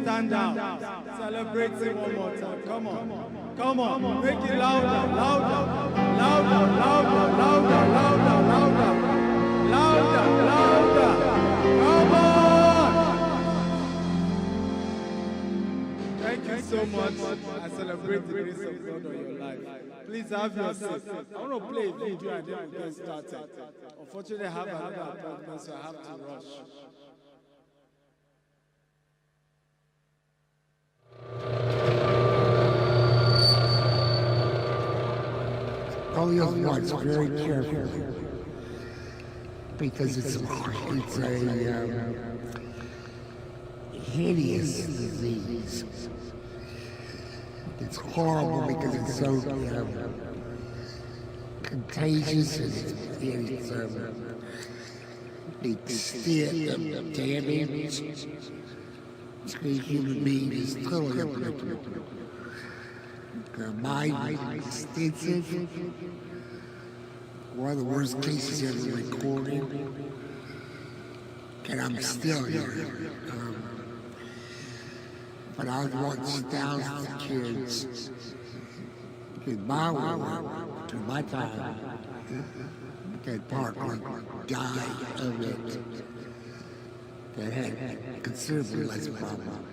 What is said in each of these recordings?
stand out. Celebrate it one more time. Come on. Come on. Make it louder, louder, louder, louder, louder, louder, louder, louder, louder. Come on. Thank you so much. I celebrate the grace of God on your life. Please have your seat. I want to play a video and then we'll get started. Unfortunately, I have another appointment, so I have to rush. Always watch very carefully because it's a hideous disease. It's horrible because it's so contagious and it's the extent of damage to human beings is totally unpredictable. Mine is extensive. One of the worst cases ever recorded. And I'm still here. But I've watched thousands of kids in my world, to my time, that partly died of it, that had considerably less problem.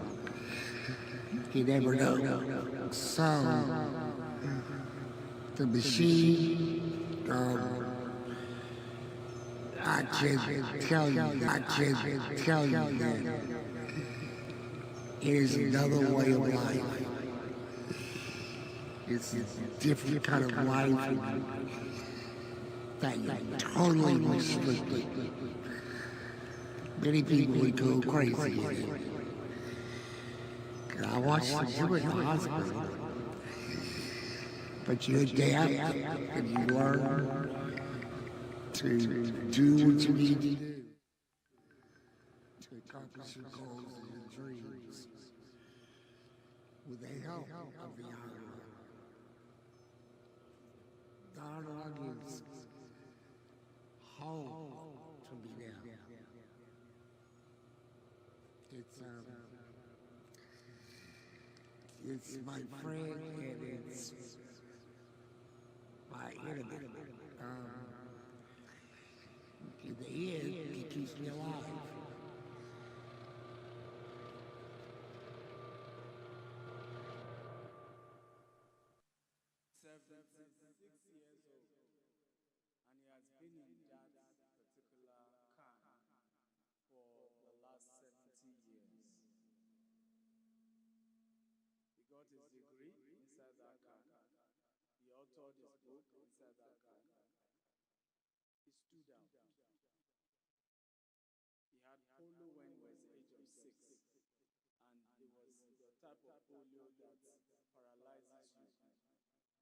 You never know. So, the machine, I can tell you that it is another way of life. It's a different kind of life that you totally restricted. Many people would go crazy with it. I watched them do it in the hospital. But you adapt and you learn to do what you need to do to accomplish your goals and your dreams with the help of the dialogue. Dialogue is home to me now. It's my friend and it's my enemy. In the end, it keeps me alive.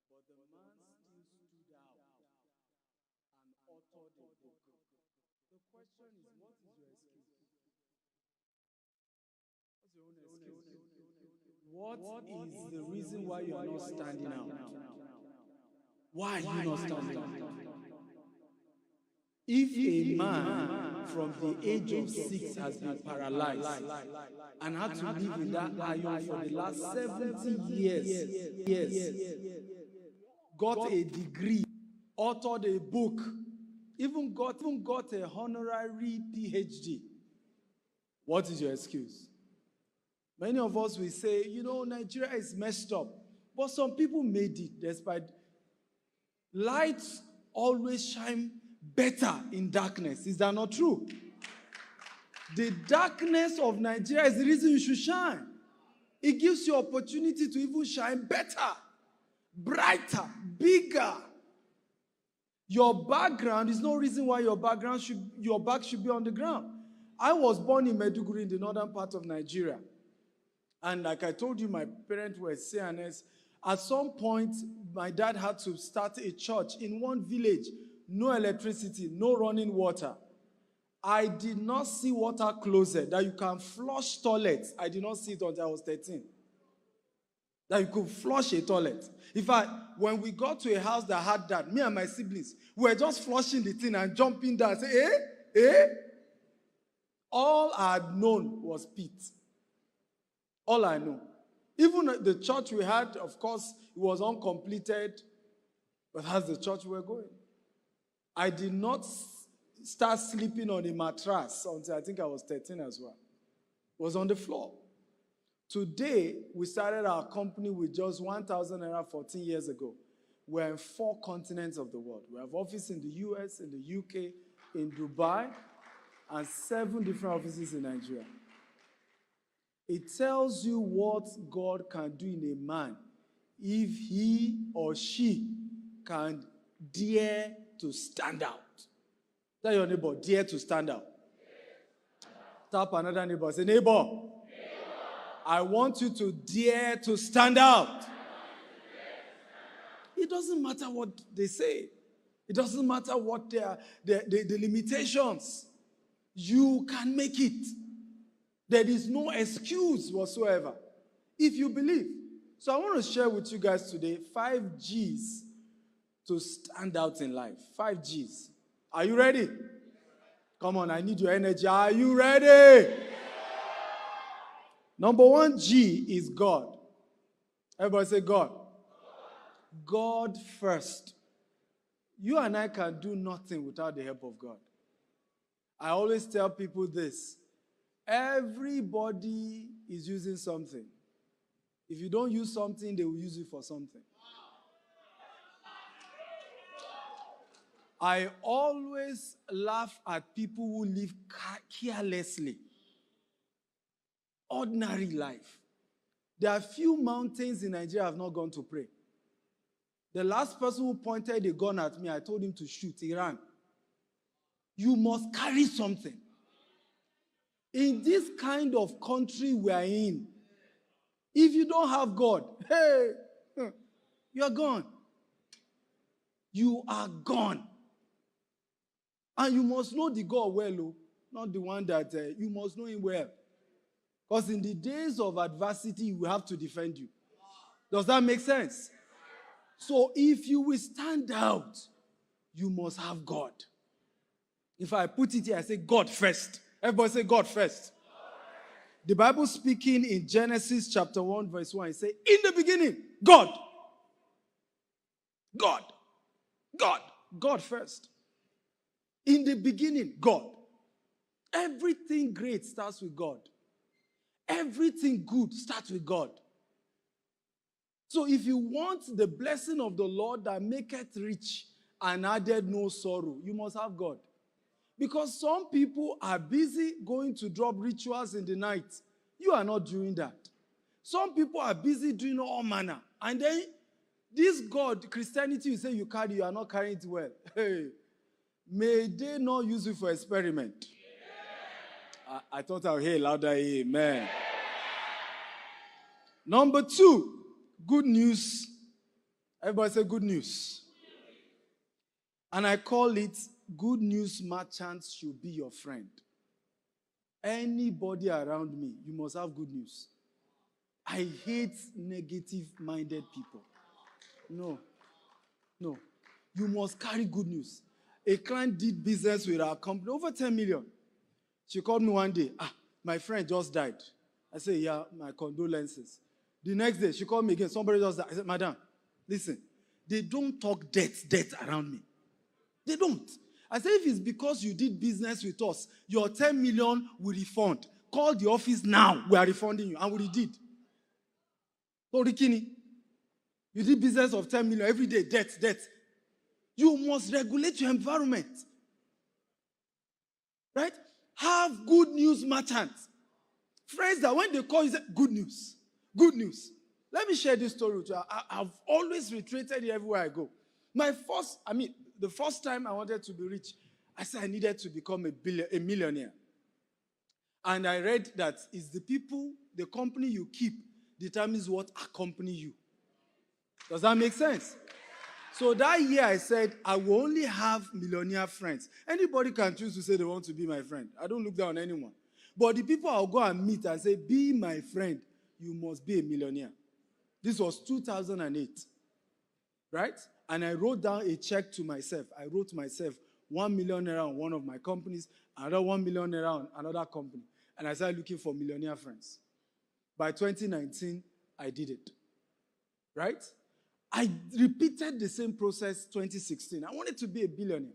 But the man still stood out and authored a book. The question is, what is your excuse? What's your own excuse? What is the reason why you are not standing out? Why are you not standing out? If a man from the age of 6 has been paralyzed and had to live in that iron for the last 70 years, got a degree, authored a book, even got a honorary PhD, what is your excuse? Many of us will say, Nigeria is messed up. But some people made it despite. Light always shine better in darkness. Is that not true? The darkness of Nigeria is the reason you should shine. It gives you opportunity to even shine better, brighter, bigger. Your background is no reason why your back should be on the ground. I was born in Maiduguri in the northern part of Nigeria. And like I told you, my parents were CNS. At some point, my dad had to start a church in one village. No electricity, no running water. I did not see water closet, that you can flush toilets. I did not see it until I was 13. That you could flush a toilet. In fact, when we got to a house that had that, me and my siblings, we were just flushing the thing and jumping down and say, eh? All I had known was pit. All I know. Even the church we had, of course, it was uncompleted, but that's the church we were going. I did not start sleeping on a mattress until I think I was 13 as well. It was on the floor. Today, we started our company with just 1,000 naira 14 years ago. We're in 4 continents of the world. We have offices in the US, in the UK, in Dubai, and 7 different offices in Nigeria. It tells you what God can do in a man if he or she can dare to stand out. Tell your neighbor, dare to stand out. Tap another neighbor. Say, neighbor, I want you to dare to stand out. It doesn't matter what they say. It doesn't matter what the limitations. You can make it. There is no excuse whatsoever if you believe. So I want to share with you guys today 5 G's to stand out in life. 5 G's. Are you ready? Come on, I need your energy. Are you ready? Number 1 G is God. Everybody say God. God first. You and I can do nothing without the help of God. I always tell people this. Everybody is using something. If you don't use something, they will use it for something. I always laugh at people who live carelessly. Ordinary life. There are few mountains in Nigeria I have not gone to pray. The last person who pointed a gun at me, I told him to shoot. He ran. You must carry something. In this kind of country we are in, if you don't have God, hey, you are gone. You are gone. And you must know the God well, not the one that you must know him well. Because in the days of adversity, we have to defend you. Does that make sense? So if you will stand out, you must have God. If I put it here, I say God first. Everybody say God first. The Bible speaking in Genesis chapter 1 verse 1, it says, in the beginning, God. God. God. God first. In the beginning, God. Everything great starts with God. Everything good starts with God. So if you want the blessing of the Lord that maketh rich and added no sorrow, you must have God. Because some people are busy going to drop rituals in the night. You are not doing that. Some people are busy doing all manner. And then this God, Christianity, you say you carry, you are not carrying it well. Hey, may they not use it for experiment. I thought I would hear louder, amen. Number 2, good news. Everybody say good news. And I call it good news merchants should be your friend. Anybody around me, you must have good news. I hate negative-minded people. No. You must carry good news. A client did business with our company, over 10 million. She called me one day. My friend just died. I said, yeah, my condolences. The next day, she called me again. Somebody just died. I said, madam, listen, they don't talk debt around me. They don't. I said, if it's because you did business with us, your 10 million will refund. Call the office now. We are refunding you. And we did. So, Rikini, you did business of 10 million every day, debt. You must regulate your environment. Right? Have good news merchants. Friends that when they call you, say, good news. Good news. Let me share this story with you. I've always reiterated it everywhere I go. The first time I wanted to be rich, I said I needed to become a millionaire. And I read that it's the company you keep determines what accompany you. Does that make sense? So that year I said, I will only have millionaire friends. Anybody can choose to say they want to be my friend. I don't look down on anyone. But the people I'll go and meet and say, be my friend, you must be a millionaire. This was 2008. Right? And I wrote down a check to myself. I wrote myself 1 million naira on one of my companies, another 1 million naira on another company. And I started looking for millionaire friends. By 2019, I did it. Right? I repeated the same process 2016. I wanted to be a billionaire.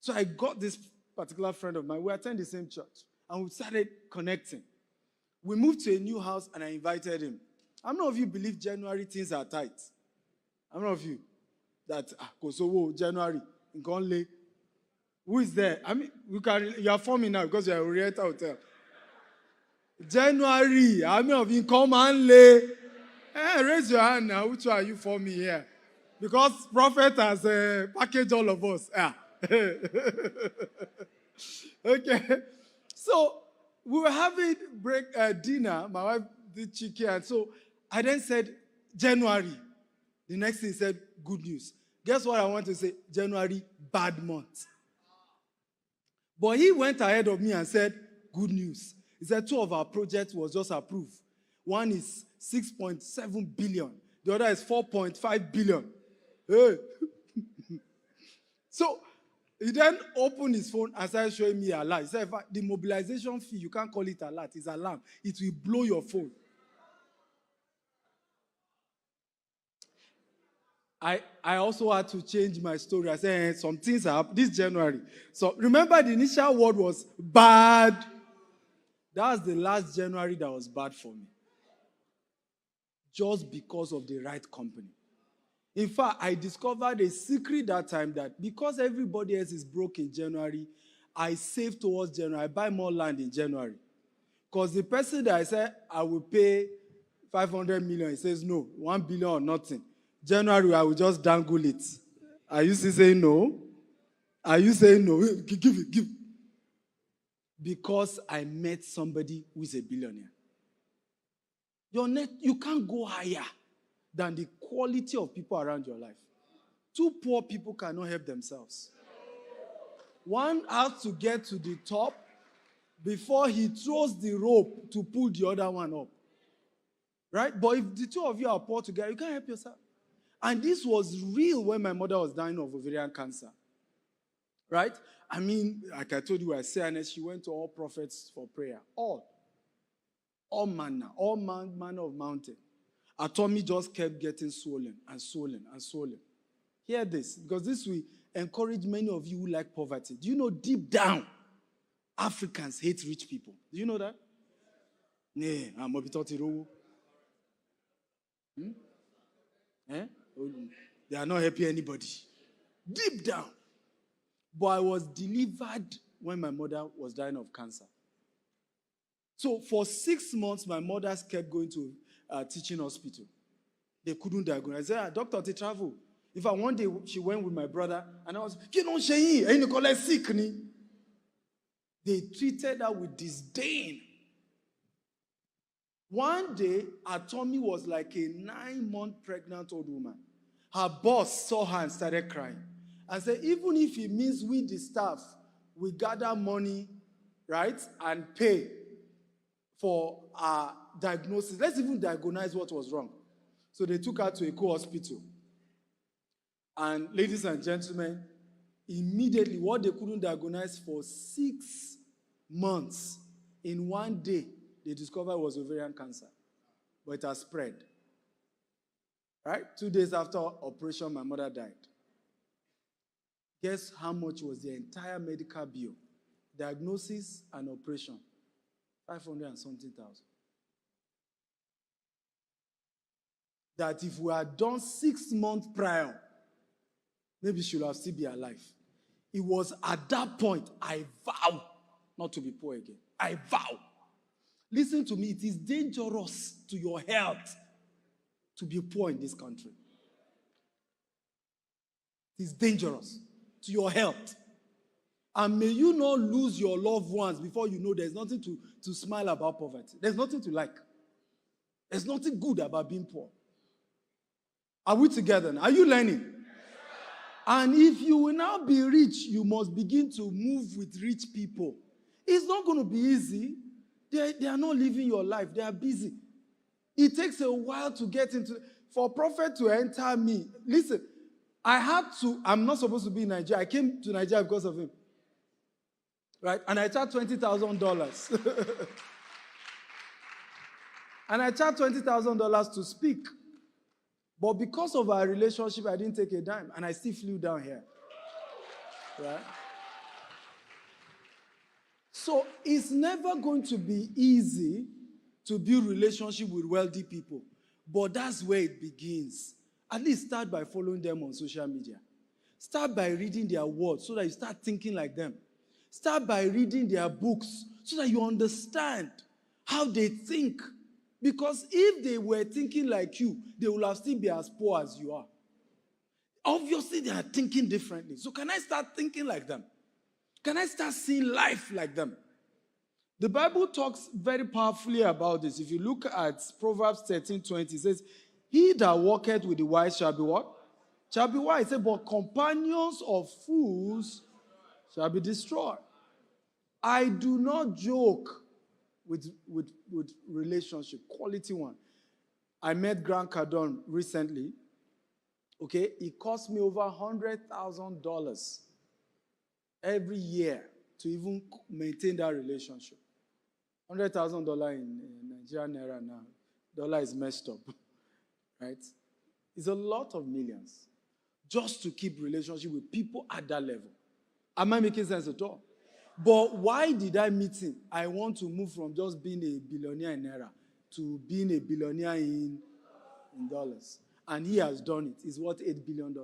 So I got this particular friend of mine. We attend the same church. And we started connecting. We moved to a new house and I invited him. How many of you believe January things are tight? How many of you? That, Kosovo, January, in Conley. Who is there? I mean, you are forming now because you are at Oriental Hotel. January, how many of you come and lay? Raise your hand now. Which one are you forming here? Because prophet has packaged all of us. Okay. So we were having dinner. My wife did chicken. And so I then said, January. The next thing said, good news. Guess what I want to say? January, bad month. But he went ahead of me and said, good news. He said 2 of our projects was just approved. One is 6.7 billion. The other is 4.5 billion. Hey. So he then opened his phone and started showing me a alert. He said, the mobilization fee, you can't call it alert, it's alarm. It will blow your phone. I also had to change my story. I said, some things are happening this January. So remember the initial word was bad. That was the last January that was bad for me. Just because of the right company. In fact, I discovered a secret that time that because everybody else is broke in January, I save towards January. I buy more land in January. Because the person that I said I will pay 500 million, he says no, 1 billion or nothing. January, I will just dangle it. Are you still saying no? Are you saying no? Give it. Because I met somebody who is a billionaire. You can't go higher than the quality of people around your life. 2 poor people cannot help themselves. One has to get to the top before he throws the rope to pull the other one up. Right? But if the 2 of you are poor together, you can't help yourself. And this was real when my mother was dying of ovarian cancer. Right? I mean, like I told you, I said, and she went to all prophets for prayer. All manner of mountain. Her tummy just kept getting swollen and swollen and swollen. Hear this, because this will encourage many of you who like poverty. Do you know deep down, Africans hate rich people? Do you know that? I'm a bit They are not helping anybody. Deep down. But I was delivered when my mother was dying of cancer. So for 6 months, my mother kept going to teaching hospital. They couldn't diagnose. I said, doctor, they travel. In fact, one day she went with my brother, and I was, sick. They treated her with disdain. One day, her tummy was like a 9-month pregnant old woman. Her boss saw her and started crying. I said, even if it means we, the staff, we gather money, right, and pay for our diagnosis. Let's even diagnose what was wrong. So they took her to a co-hospital. And ladies and gentlemen, immediately what they couldn't diagnose for 6 months, in one day, they discovered it was ovarian cancer. But it has spread. Right? 2 days after operation, my mother died. Guess how much was the entire medical bill? Diagnosis and operation. 500 and something thousand. That if we had done 6 months prior, maybe she would have still been alive. It was at that point, I vow not to be poor again. I vow. Listen to me, it is dangerous to your health to be poor in this country. It is dangerous to your health. And may you not lose your loved ones before you know there's nothing to smile about poverty. There's nothing to like. There's nothing good about being poor. Are we together now? Are you learning? And if you will now be rich, you must begin to move with rich people. It's not going to be easy. They are not living your life. They are busy. It takes a while to get into, for a prophet to enter me. Listen, I'm not supposed to be in Nigeria. I came to Nigeria because of him. Right? And I charged $20,000. And I charged $20,000 to speak. But because of our relationship, I didn't take a dime. And I still flew down here. Right? So it's never going to be easy to build relationship with wealthy people. But that's where it begins. At least start by following them on social media. Start by reading their words so that you start thinking like them. Start by reading their books so that you understand how they think. Because if they were thinking like you, they would have still be as poor as you are. Obviously, they are thinking differently. So can I start thinking like them? Can I start seeing life like them? The Bible talks very powerfully about this. If you look at Proverbs 13:20, it says, he that walketh with the wise shall be what? Shall be wise. It says, but companions of fools shall be destroyed. I do not joke with relationship, quality one. I met Grant Cardone recently. Okay, it cost me over $100,000 every year to even maintain that relationship. $100,000 in Nigerian naira now. Dollar is messed up, right? It's a lot of millions just to keep relationship with people at that level. Am I making sense at all? But why did I meet him? I want to move from just being a billionaire in naira to being a billionaire in dollars. And he has done it. It's worth $8 billion.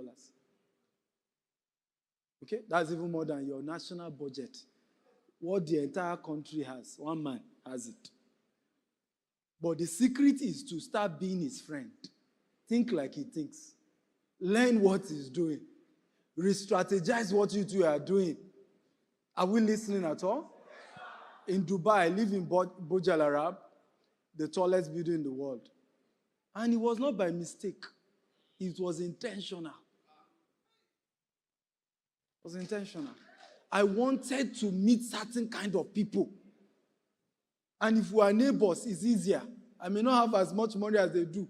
Okay? That's even more than your national budget. What the entire country has. One man has it. But the secret is to start being his friend. Think like he thinks. Learn what he's doing. Re-strategize what you two are doing. Are we listening at all? In Dubai, I live in Burj Al Arab, the tallest building in the world. And it was not by mistake. It was intentional. It was intentional. I wanted to meet certain kind of people. And if we are neighbors, it's easier. I may not have as much money as they do.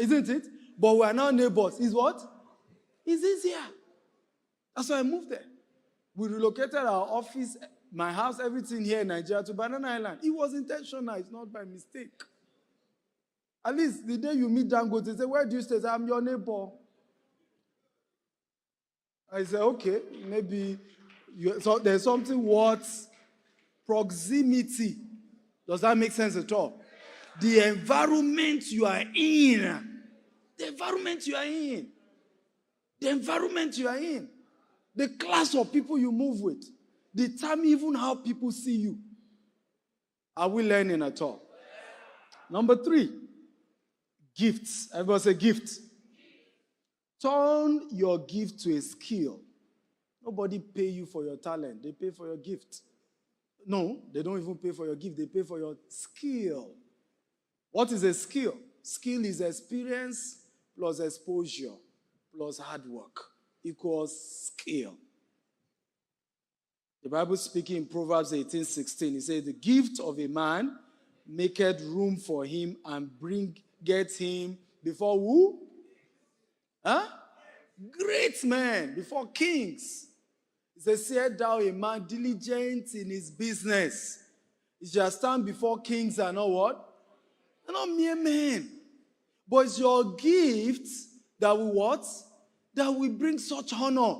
Isn't it? But we are now neighbors. Is what? It's easier. That's why I moved there. We relocated our office, my house, everything here in Nigeria to Banana Island. It was intentional. It's not by mistake. At least the day you meet Dangote, they say, where do you stay? I'm your neighbor. I say, okay, maybe so there's something worth proximity. Does that make sense at all? The environment you are in. The environment you are in. The environment you are in. The class of people you move with. Determine even how people see you. Are we learning at all? Number 3, gifts. Everybody say gift. Turn your gift to a skill. Nobody pay you for your talent. They pay for your gift. No, they don't even pay for your gift. They pay for your skill. What is a skill? Skill is experience plus exposure plus hard work equals skill. The Bible speaking in Proverbs 18:16, it says, the gift of a man maketh room for him and gets him before who? Huh? Great men, before kings. It says, seest thou a man diligent in his business? He shall stand before kings and not what? And not mere men. But it's your gift that will what? That will bring such honor.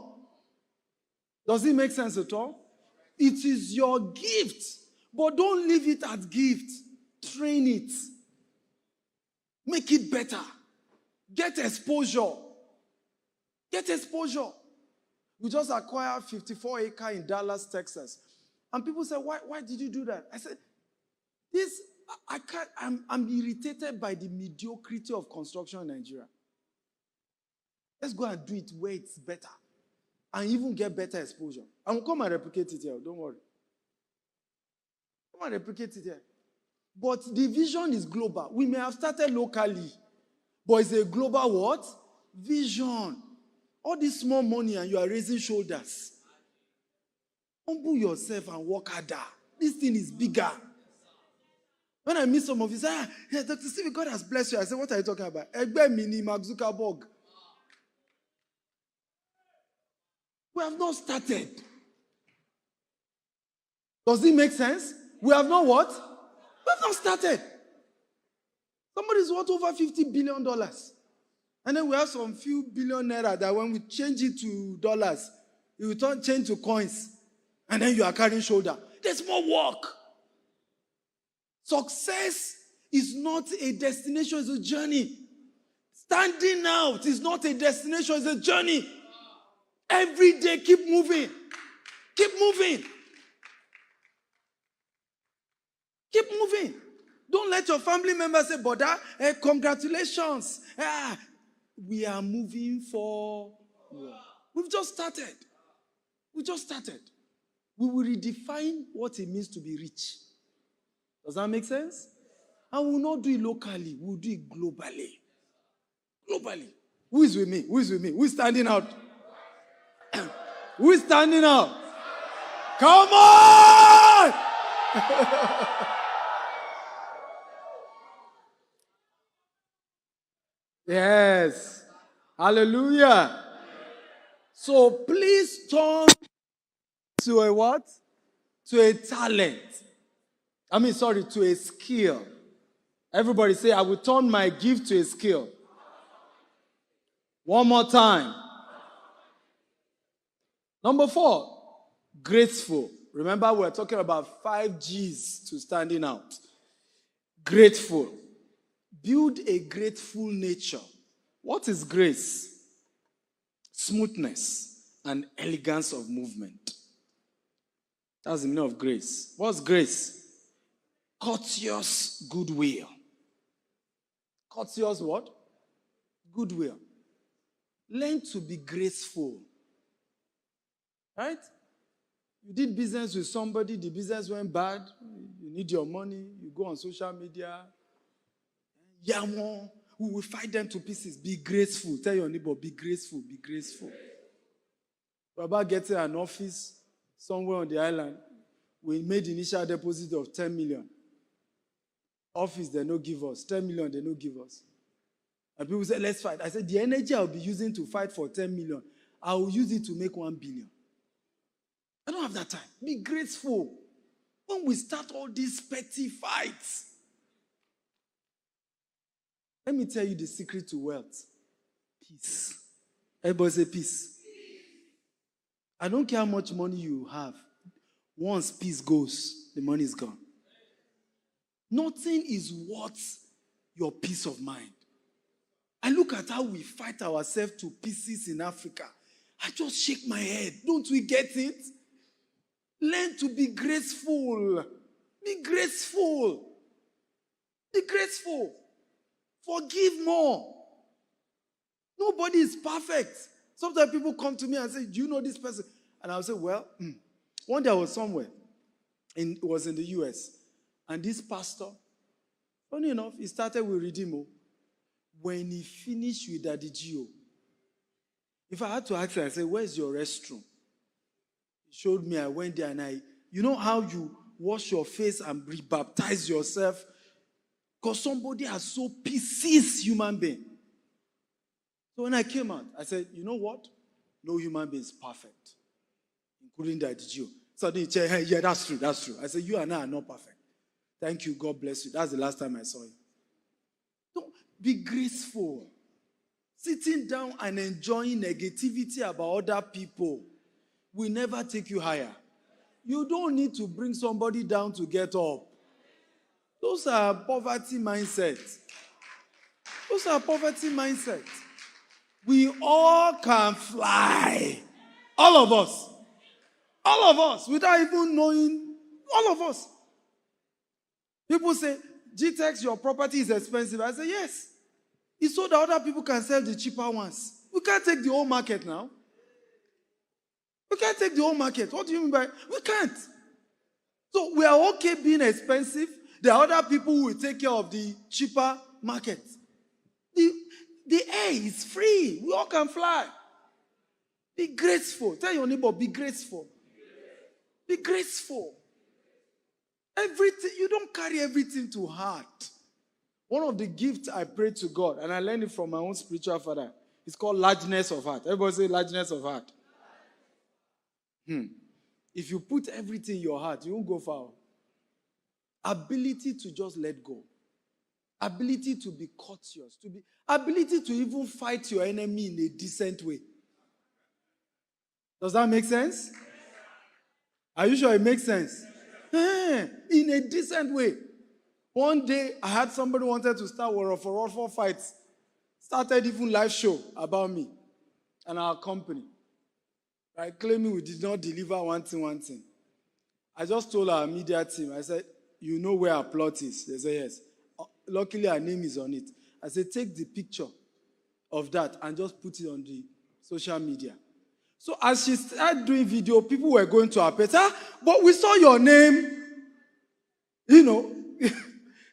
Does it make sense at all? It is your gift. But don't leave it as gift. Train it. Make it better. Get exposure. Get exposure. We just acquired 54 acres in Dallas, Texas. And people say, why did you do that? I said, I'm irritated by the mediocrity of construction in Nigeria. Let's go and do it where it's better. And even get better exposure. I will come and replicate it here, don't worry. Come and replicate it here. But the vision is global. We may have started locally, but it's a global what? Vision. All this small money and you are raising shoulders. Humble yourself and work harder. This thing is bigger. When I meet some of you, say, yeah, Dr. Steve, God has blessed you. I say, what are you talking about? Egbe Mini, Mark Zuckerberg. We have not started. Does it make sense? We have not what? We have not started. Somebody's worth over $50 billion. And then we have some few billion naira that when we change it to dollars, it will change to coins. And then you are carrying shoulder. There's more work. Success is not a destination, it's a journey. Standing out is not a destination, it's a journey. Every day, keep moving. Keep moving. Keep moving. Don't let your family members say, "Brother, congratulations." We are moving forward. We've just started. We will redefine what it means to be rich. Does that make sense? And we will not do it locally. We'll do it globally. Globally. Who is with me? Who is with me? Who is standing out? Who is standing out? Come on! Yes. Hallelujah. So please turn to a what? To a talent. To a skill. Everybody say, I will turn my gift to a skill. One more time. Number 4, grateful. Remember, we're talking about 5 G's to standing out. Grateful. Build a grateful nature. What is grace? Smoothness and elegance of movement. That's the meaning of grace. What's grace? Courteous goodwill. Courteous what? Goodwill. Learn to be graceful. Right? You did business with somebody, the business went bad, you need your money, you go on social media. We will fight them to pieces. Be graceful. Tell your neighbor, be graceful, be graceful. We're about getting an office somewhere on the island. We made initial deposit of 10 million. Office, they no give us. 10 million, they no give us. And people say, let's fight. I said, the energy I'll be using to fight for 10 million, I will use it to make 1 billion. I don't have that time. Be graceful. When we start all these petty fights, let me tell you the secret to wealth. Peace. Everybody say peace. I don't care how much money you have. Once peace goes, the money is gone. Nothing is worth your peace of mind. I look at how we fight ourselves to pieces in Africa. I just shake my head. Don't we get it? Learn to be graceful. Be graceful. Be graceful. Forgive more. Nobody is perfect. Sometimes people come to me and say, do you know this person? And I'll say, well, one day I was somewhere. It was in the US. And this pastor, funny enough, he started with Redeemo. When he finished with Daddy Gio, if I had to ask him, I said, where's your restroom? He showed me, I went there and you know how you wash your face and rebaptize yourself? Because somebody has so pieces human being. So when I came out, I said, you know what? No human being is perfect, including Daddy Gio. So they said, hey, yeah, that's true. I said, you and I are not perfect. Thank you, God bless you. That's the last time I saw you. Don't be graceful. Sitting down and enjoying negativity about other people will never take you higher. You don't need to bring somebody down to get up. Those are poverty mindsets. We all can fly. All of us, without even knowing, all of us. People say, GTEX, your property is expensive. I say, yes. It's so that other people can sell the cheaper ones. We can't take the whole market now. We can't take the whole market. What do you mean by, we can't. So we are okay being expensive. There are other people who will take care of the cheaper market. The air is free. We all can fly. Be graceful. Tell your neighbor, be graceful. Be graceful. Everything, you don't carry everything to heart. One of the gifts I prayed to God, and I learned it from my own spiritual father, it's called largeness of heart. Everybody say largeness of heart. If you put everything in your heart, you won't go far. Ability to just let go. ability to be courteous, ability to even fight your enemy in a decent way. Does that make sense? Are you sure it makes sense? In a decent way. One day, I had somebody wanted to start for fights. Started even live show about me and our company. Right? Claiming we did not deliver one thing. I just told our media team, I said, you know where our plot is? They said, yes. Luckily, our name is on it. I said, take the picture of that and just put it on the social media. So as she started doing video, people were going to her page. But we saw your name. You know,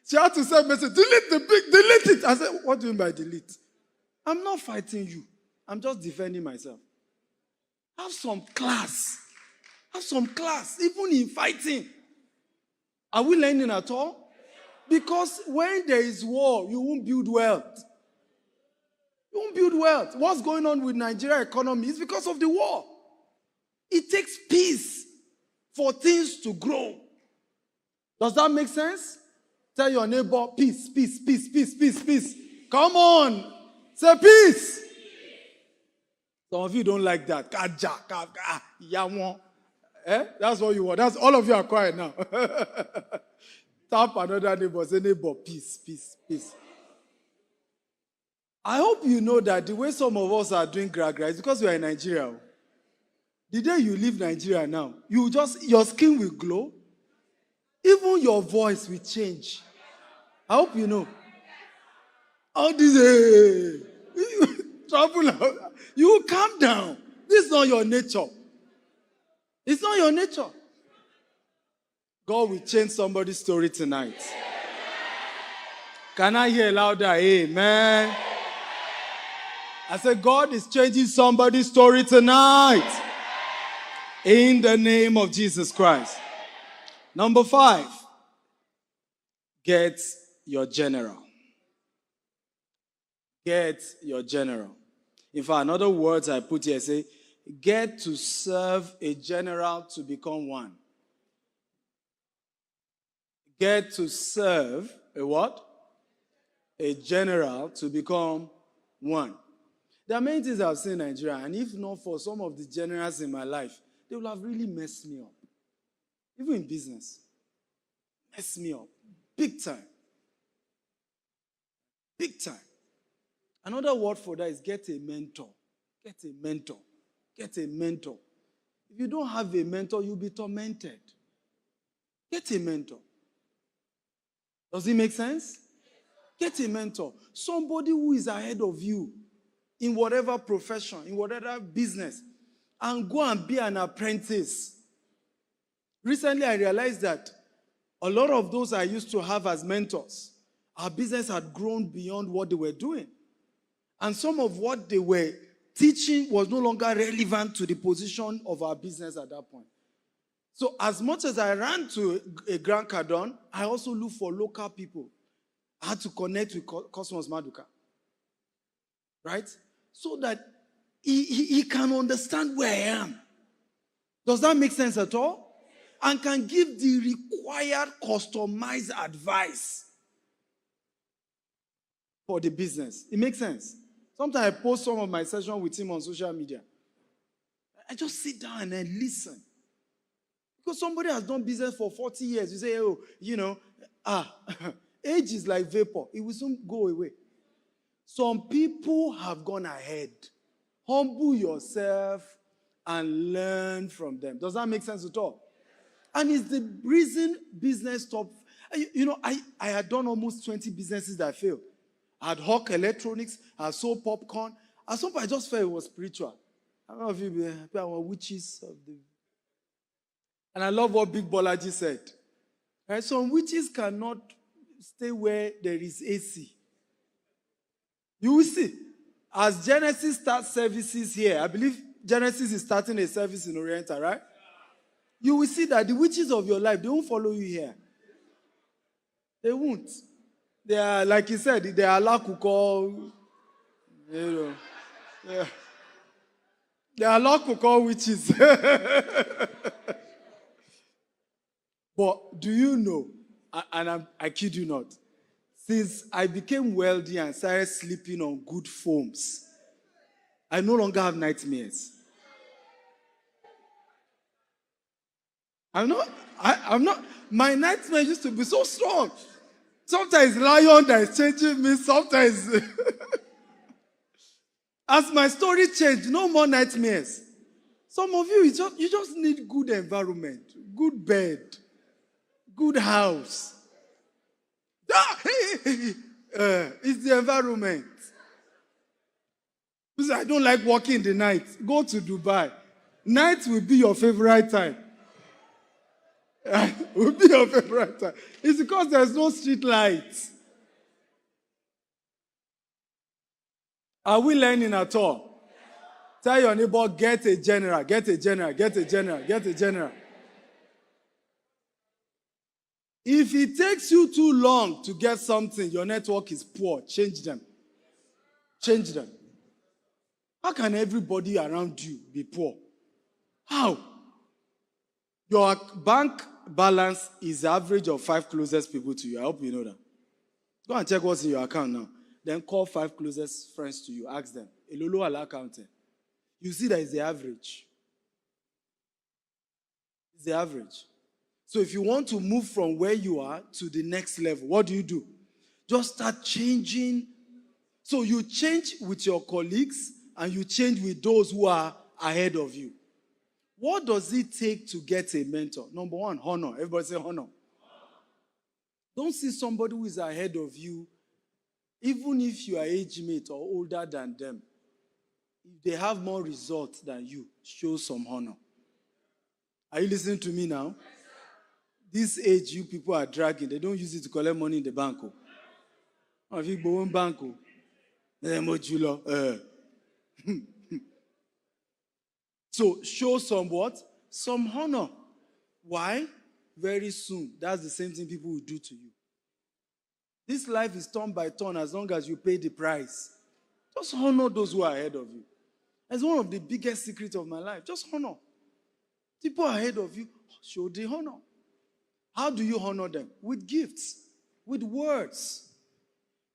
she had to send message, delete it. I said, what do you mean by delete? I'm not fighting you. I'm just defending myself. Have some class. Have some class, even in fighting. Are we learning at all? Because when there is war, you won't build wealth. You won't build wealth. What's going on with Nigeria economy is because of the war. It takes peace for things to grow. Does that make sense? Tell your neighbor, peace, peace, peace, peace, peace, peace. Come on. Say peace. Some of you don't like that. That's what you want. That's all of you are quiet now. Tap another neighbor. Say neighbor, peace, peace, peace. I hope you know that the way some of us are doing gragra is because we are in Nigeria. The day you leave Nigeria now, your skin will glow. Even your voice will change. I hope you know. All this trouble, you calm down. This is not your nature. It's not your nature. God will change somebody's story tonight. Can I hear louder? Amen. I said, God is changing somebody's story tonight. In the name of Jesus Christ. Number 5, get your general. Get your general. In fact, another words I put here say, get to serve a general to become one. Get to serve a what? A general to become one. There are many things I've seen in Nigeria, and if not for some of the generals in my life, they will have really messed me up. Even in business. Messed me up. Big time. Big time. Another word for that is get a mentor. Get a mentor. Get a mentor. If you don't have a mentor, you'll be tormented. Get a mentor. Does it make sense? Get a mentor. Somebody who is ahead of you in whatever profession, in whatever business, and go and be an apprentice. Recently, I realized that a lot of those I used to have as mentors, our business had grown beyond what they were doing. And some of what they were teaching was no longer relevant to the position of our business at that point. So as much as I ran to a Grand Cardone, I also looked for local people. I had to connect with Cosmos Maduka. Right? So that he can understand where I am. Does that make sense at all? And can give the required customized advice for the business. It makes sense. Sometimes I post some of my sessions with him on social media. I just sit down and then listen. Because somebody has done business for 40 years. You say, oh, age is like vapor. It will soon go away. Some people have gone ahead. Humble yourself and learn from them. Does that make sense at all? And it's the reason business stopped. I had done almost 20 businesses that failed. I had Hawk Electronics. I had sold popcorn. At some point, I just felt it was spiritual. I don't know if you were witches of the... And I love what Big Bolaji said. Right? Some witches cannot stay where there is AC. You will see. As Genesis starts services here, I believe Genesis is starting a service in Oriental, right? You will see that the witches of your life, they won't follow you here. They won't. They are, like he said, they are Lakuko, yeah. They are Lakuko witches. But do you know, and I kid you not, Since I became wealthy and started sleeping on good foams, I no longer have nightmares. I'm not, my nightmare used to be so strong. Sometimes lion that is changing me, sometimes. As my story changed, no more nightmares. Some of you, you just need good environment, good bed, good house. It's the environment. Because I don't like working in the night. Go to Dubai. Night will be your favorite time. Will be your favorite time. It's because there's no street lights. Are we learning at all? Tell your neighbor, get a general, get a general, get a general, get a general. If it takes you too long to get something, your network is poor, change them. Change them. How can everybody around you be poor? How? Your bank balance is the average of 5 closest people to you. I hope you know that. Go and check what's in your account now. Then call 5 closest friends to you. Ask them. Elolo ala accounting. You see that it's the average. It's the average. So if you want to move from where you are to the next level, what do? Just start changing. So you change with your colleagues and you change with those who are ahead of you. What does it take to get a mentor? Number one, honor. Everybody say honor. Don't see somebody who is ahead of you, even if you are age mate or older than them. If they have more results than you, show some honor. Are you listening to me now? This age you people are dragging, they don't use it to collect money in the bank. If you go in bank, so show some what? Some honor. Why? Very soon. That's the same thing people will do to you. This life is turn by turn as long as you pay the price. Just honor those who are ahead of you. That's one of the biggest secrets of my life. Just honor. People ahead of you, show the honor. How do you honor them? With gifts, with words.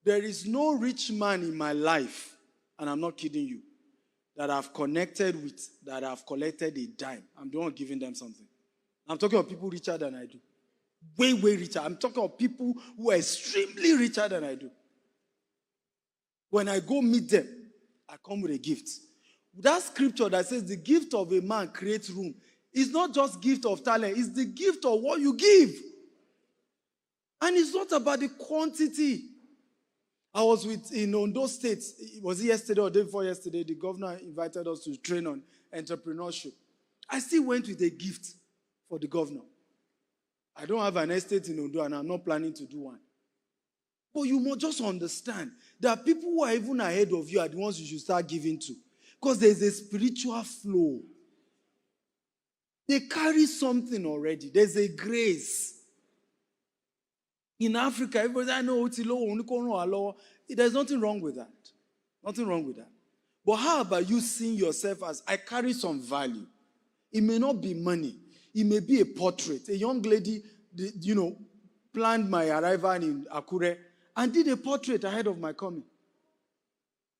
There is no rich man in my life, and I'm not kidding you, that I've connected with, that I've collected a dime. I'm the one giving them something. I'm talking about people richer than I do. Way, way richer. I'm talking about people who are extremely richer than I do. When I go meet them, I come with a gift. That scripture that says the gift of a man creates room. It's not just gift of talent. It's the gift of what you give. And it's not about the quantity. I was in Ondo State. Was it yesterday or the day before yesterday? The governor invited us to train on entrepreneurship. I still went with a gift for the governor. I don't have an estate in Ondo and I'm not planning to do one. But you must just understand that people who are even ahead of you are the ones you should start giving to. Because there's a spiritual flow. They carry something already. There's a grace. In Africa, everybody I know there's nothing wrong with that. Nothing wrong with that. But how about you seeing yourself as I carry some value? It may not be money. It may be a portrait. A young lady, planned my arrival in Akure and did a portrait ahead of my coming.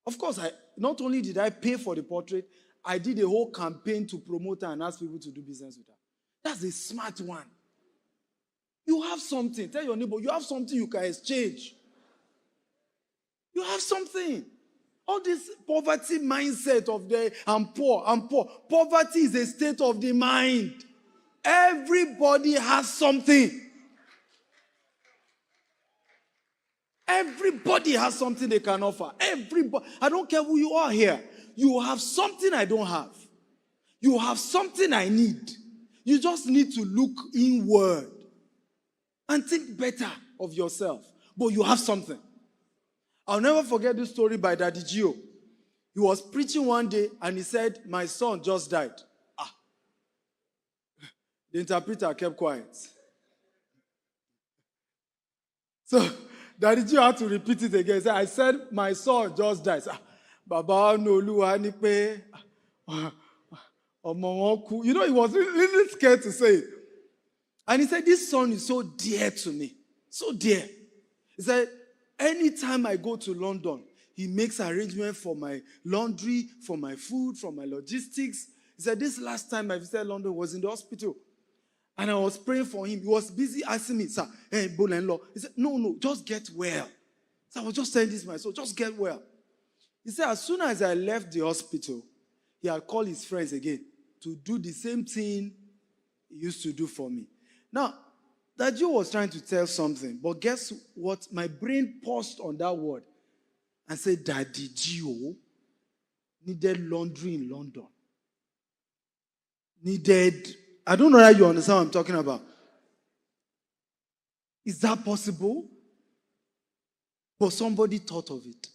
Of course, not only did I pay for the portrait, I did a whole campaign to promote her and ask people to do business with her. That's a smart one. You have something. Tell your neighbor, you have something you can exchange. You have something. All this poverty mindset of I'm poor. Poverty is a state of the mind. Everybody has something. Everybody has something they can offer. Everybody. I don't care who you are here. You have something I don't have. You have something I need. You just need to look inward and think better of yourself. But you have something. I'll never forget this story by Daddy Gio. He was preaching one day and he said, my son just died. The interpreter kept quiet. So Daddy Gio had to repeat it again. He said, I said, my son just died. Baba no luanipe. He was really scared to say it. And he said, this son is so dear to me. So dear. He said, Anytime I go to London, he makes arrangements for my laundry, for my food, for my logistics. He said, this last time I visited London was in the hospital. And I was praying for him. He was busy asking me, sir, hey, Bola-in-law. He said, no, just get well. So I was just saying this myself, just get well. He said, as soon as I left the hospital, he had called his friends again to do the same thing he used to do for me. Now, that Jew was trying to tell something, but guess what? My brain paused on that word and said, Daddy Gio needed laundry in London. I don't know how you understand what I'm talking about. Is that possible? But somebody thought of it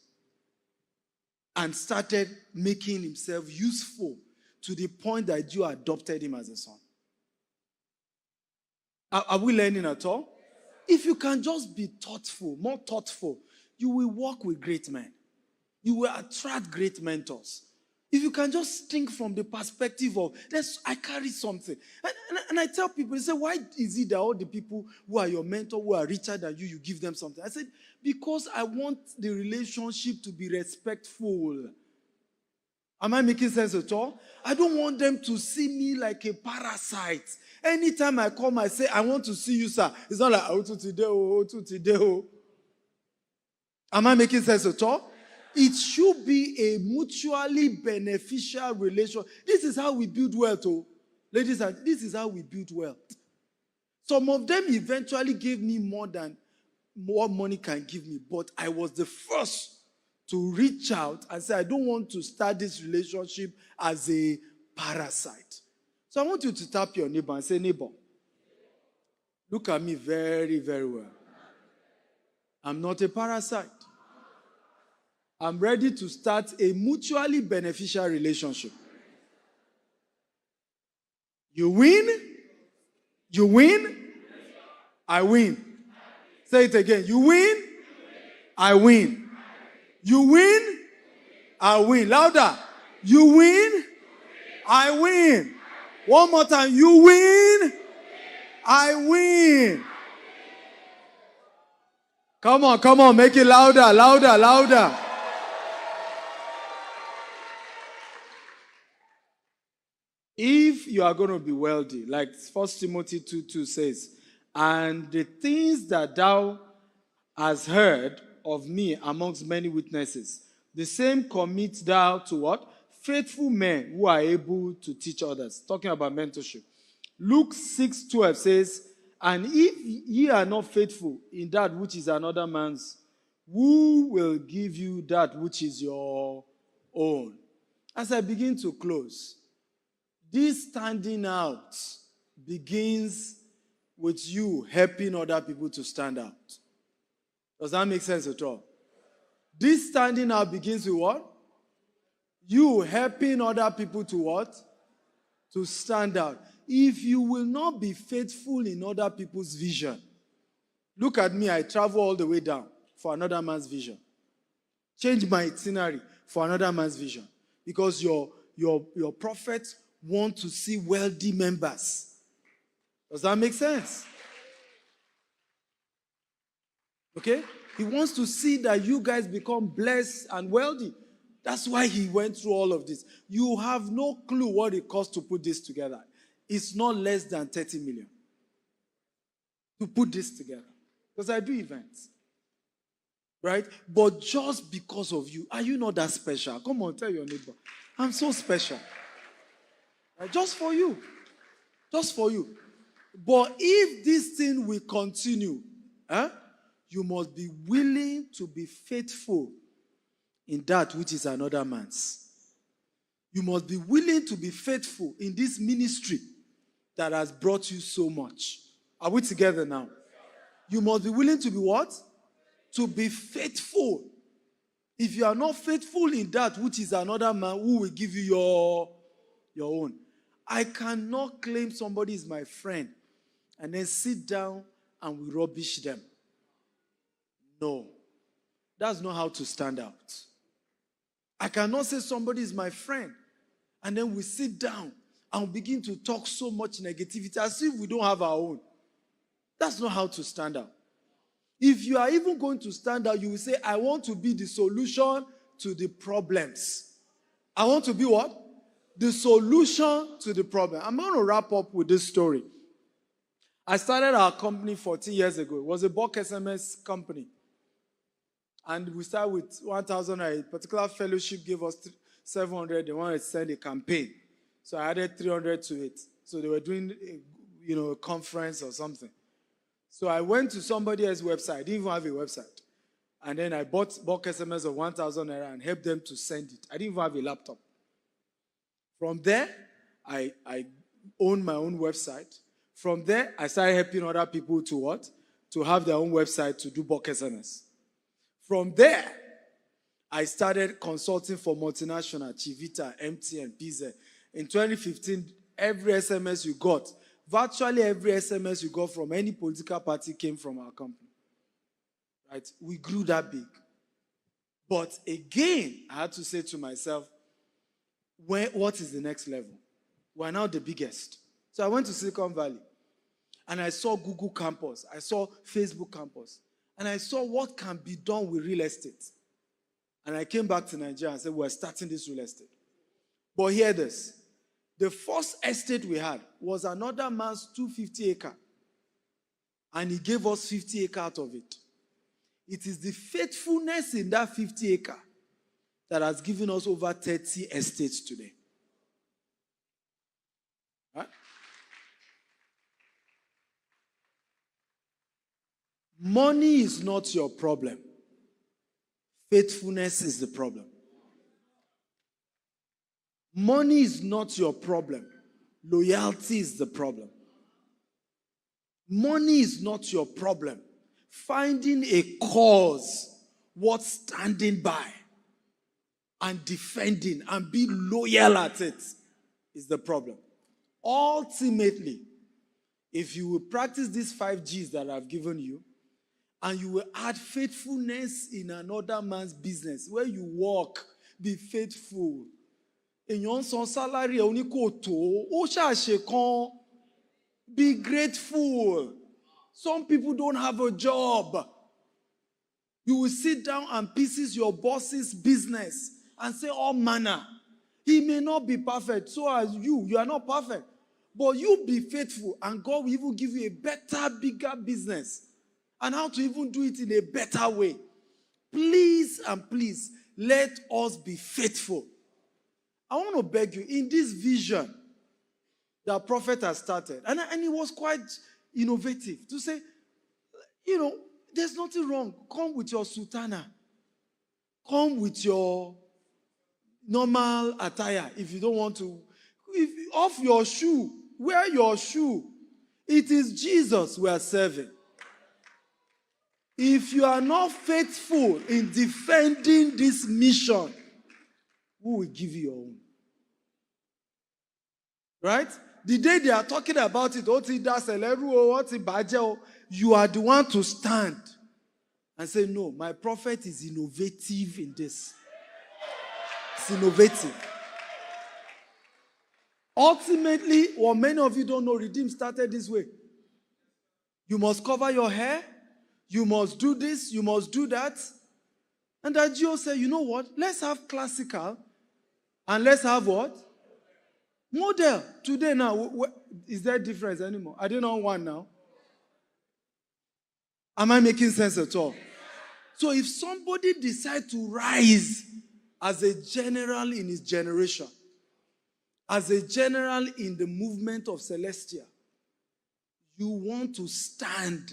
and started making himself useful to the point that you adopted him as a son. Are we learning at all? If you can just be thoughtful, more thoughtful, you will walk with great men. You will attract great mentors. If you can just think from the perspective of, I carry something. And I tell people, they say, why is it that all the people who are your mentor, who are richer than you give them something? I said, because I want the relationship to be respectful. Am I making sense at all? I don't want them to see me like a parasite. Anytime I come, I say, I want to see you, sir. It's not like, today. Am I making sense at all? It should be a mutually beneficial relation. This is how we build wealth, oh. Ladies, this is how we build wealth. Some of them eventually gave me more than what money can give me, but I was the first to reach out and say, I don't want to start this relationship as a parasite. So I want you to tap your neighbor and say, neighbor, look at me very, very well. I'm not a parasite. I'm ready to start a mutually beneficial relationship. You win. You win. I win. Say it again. You win. I win. You win. I win. Louder. You win. I win. One more time. You win. I win. Come on. Make it louder. If you are going to be wealthy, like 1 Timothy 2:2 says, and the things that thou hast heard of me amongst many witnesses, the same commit thou to what? Faithful men who are able to teach others. Talking about mentorship. Luke 6:12 says, and if ye are not faithful in that which is another man's, who will give you that which is your own? As I begin to close, this standing out begins with you helping other people to stand out. Does that make sense at all? This standing out begins with what? You helping other people to what? To stand out. If you will not be faithful in other people's vision, look at me, I travel all the way down for another man's vision. Change my itinerary for another man's vision. Because your prophet want to see wealthy members. Does that make sense? Okay? He wants to see that you guys become blessed and wealthy. That's why he went through all of this. You have no clue what it costs to put this together. It's not less than 30 million to put this together. Because I do events. Right? But just because of you, are you not that special? Come on, tell your neighbor. I'm so special. Just for you. Just for you. But if this thing will continue, you must be willing to be faithful in that which is another man's. You must be willing to be faithful in this ministry that has brought you so much. Are we together now? You must be willing to be what? To be faithful. If you are not faithful in that which is another man, who will give you your own? I cannot claim somebody is my friend and then sit down and we rubbish them. No. That's not how to stand out. I cannot say somebody is my friend and then we sit down and begin to talk so much negativity as if we don't have our own. That's not how to stand out. If you are even going to stand out, you will say, I want to be the solution to the problems. I want to be what? The solution to the problem. I'm going to wrap up with this story. I started our company 14 years ago. It was a bulk SMS company. And we started with 1,000. A particular fellowship gave us 700. They wanted to send a campaign. So I added 300 to it. So they were doing a conference or something. So I went to somebody else's website. I didn't even have a website. And then I bought bulk SMS of 1,000 naira and helped them to send it. I didn't even have a laptop. From there, I owned my own website. From there, I started helping other people to what? To have their own website to do bulk SMS. From there, I started consulting for multinational, Chivita, MTN, PZ. In 2015, every SMS you got, virtually every SMS you got from any political party came from our company. Right? We grew that big. But again, I had to say to myself, what is the next level? We're now the biggest. So I went to Silicon Valley. And I saw Google campus. I saw Facebook campus. And I saw what can be done with real estate. And I came back to Nigeria and said, we're starting this real estate. But hear this. The first estate we had was another man's 250 acre. And he gave us 50 acre out of it. It is the faithfulness in that 50 acre that has given us over 30 estates today. Right? Money is not your problem. Faithfulness is the problem. Money is not your problem. Loyalty is the problem. Money is not your problem. Finding a cause worth standing by and defending and being loyal at it is the problem. Ultimately, if you will practice these 5 G's that I've given you, and you will add faithfulness in another man's business, where you work, be faithful. Èèyàn san salary oníkòtò, ó ṣàṣe kan. Be grateful. Some people don't have a job. You will sit down and pieces your boss's business and say all manner. He may not be perfect, so as you are not perfect. But you be faithful, and God will even give you a better, bigger business. And how to even do it in a better way. Please and please, let us be faithful. I want to beg you, in this vision that prophet has started, and it was quite innovative, to say, there's nothing wrong. Come with your sultana. Come with your normal attire if you don't want to. Off your shoe. Wear your shoe. It is Jesus we are serving. If you are not faithful in defending this mission, who will give you your own? Right? The day they are talking about it, you are the one to stand and say, no, my prophet is innovative in this. It's innovative. Ultimately, what many of you don't know, Redeem started this way. You must cover your hair. You must do this, you must do that. And that Gio said, you know what? Let's have classical and let's have what? Model. Today now, is there a difference anymore? I don't know one now. Am I making sense at all? So if somebody decides to rise as a general in his generation, as a general in the movement of Celestia, you want to stand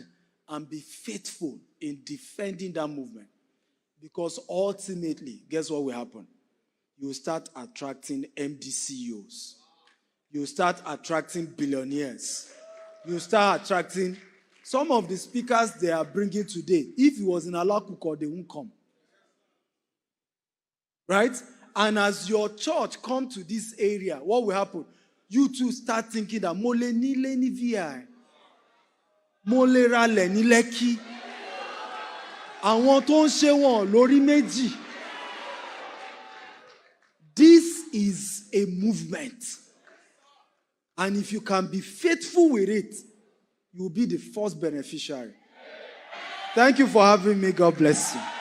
and be faithful in defending that movement. Because ultimately, guess what will happen? You start attracting MDCEOs. You start attracting billionaires. You start attracting some of the speakers they are bringing today. If it was in Alakuko, they won't come. Right? And as your church come to this area, what will happen? You too start thinking that Mole ni le ni VI. Mole ra le ni Lekki. Àwọn tó ń ṣe wọn lórí méjì. This is a movement. And if you can be faithful with it, you will be the first beneficiary. Thank you for having me. God bless you.